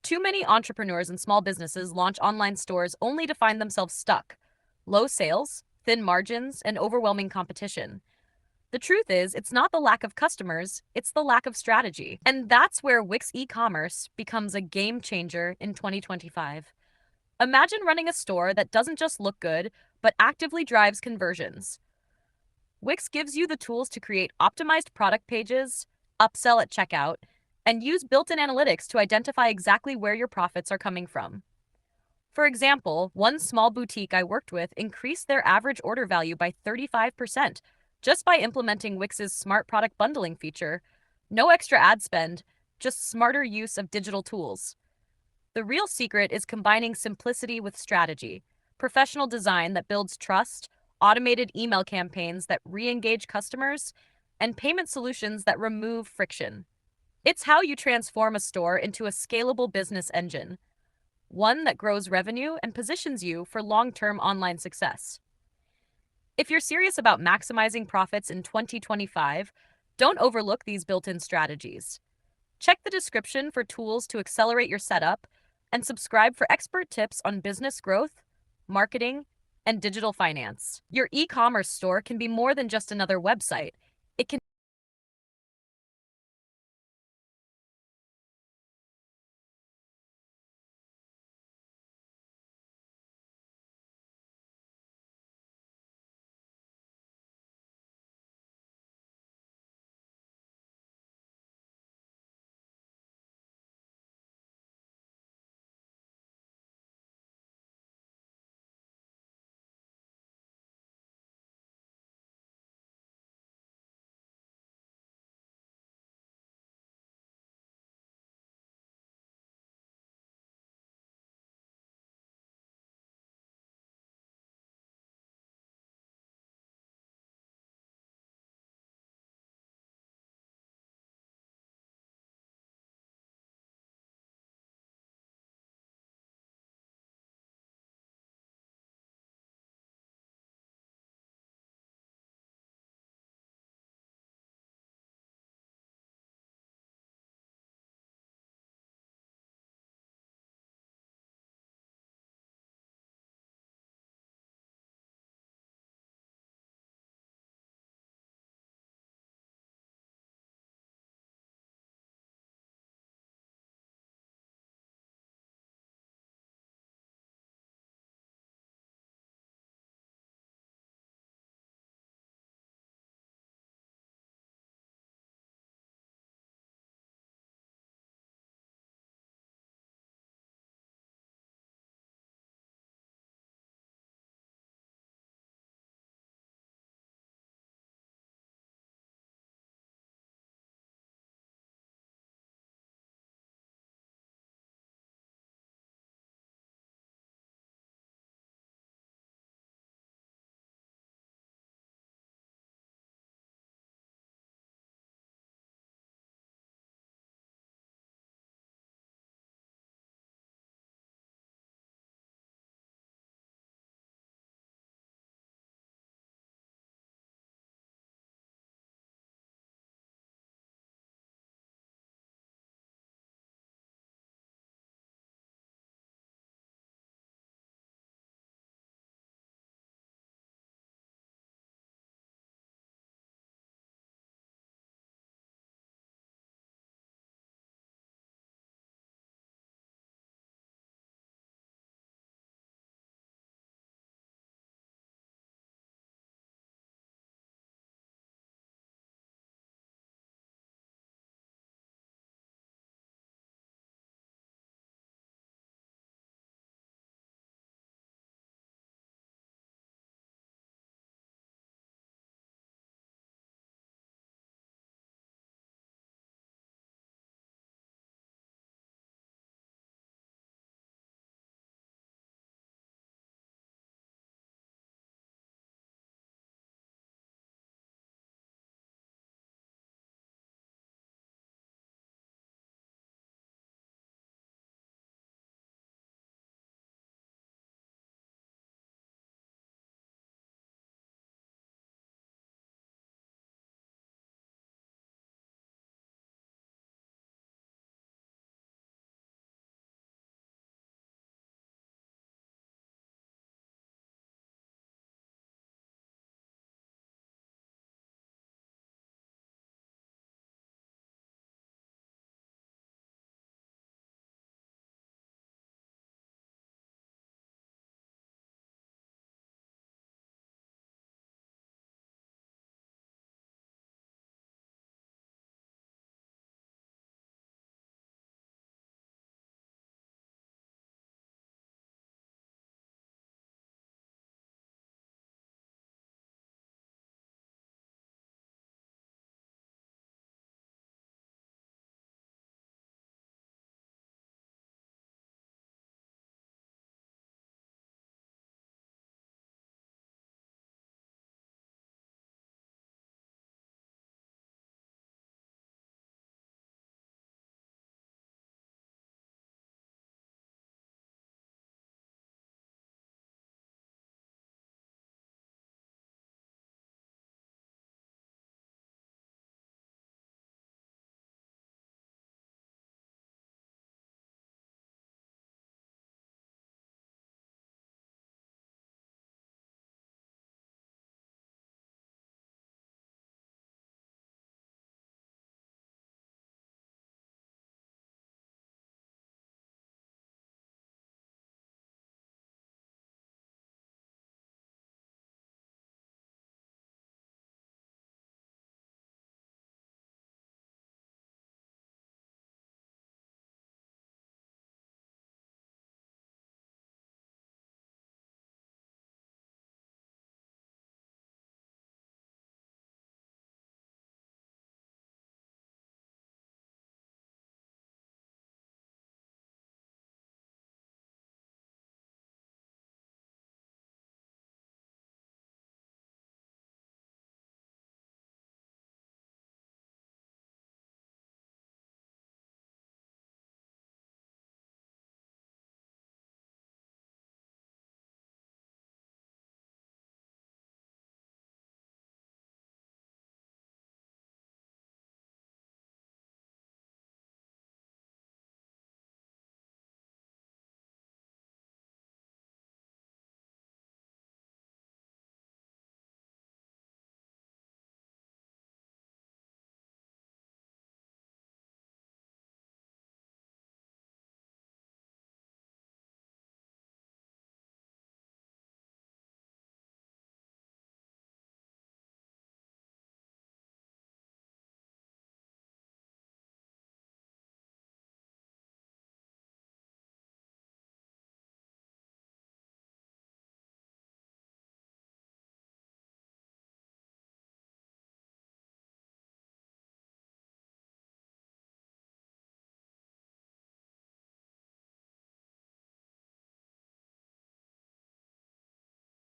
Too many entrepreneurs and small businesses launch online stores only to find themselves stuck. Low sales, thin margins, and overwhelming competition. The truth is, it's not the lack of customers, it's the lack of strategy. And that's where Wix e-commerce becomes a game changer in 2025. Imagine running a store that doesn't just look good, but actively drives conversions. Wix gives you the tools to create optimized product pages, upsell at checkout, and use built-in analytics to identify exactly where your profits are coming from. For example, one small boutique I worked with increased their average order value by 35% just by implementing Wix's smart product bundling feature. No extra ad spend, just smarter use of digital tools. The real secret is combining simplicity with strategy, professional design that builds trust, automated email campaigns that re-engage customers, and payment solutions that remove friction. It's how you transform a store into a scalable business engine, one that grows revenue and positions you for long-term online success. If you're serious about maximizing profits in 2025, don't overlook these built-in strategies. Check the description for tools to accelerate your setup and subscribe for expert tips on business growth, marketing, and digital finance. Your e-commerce store can be more than just another website. It can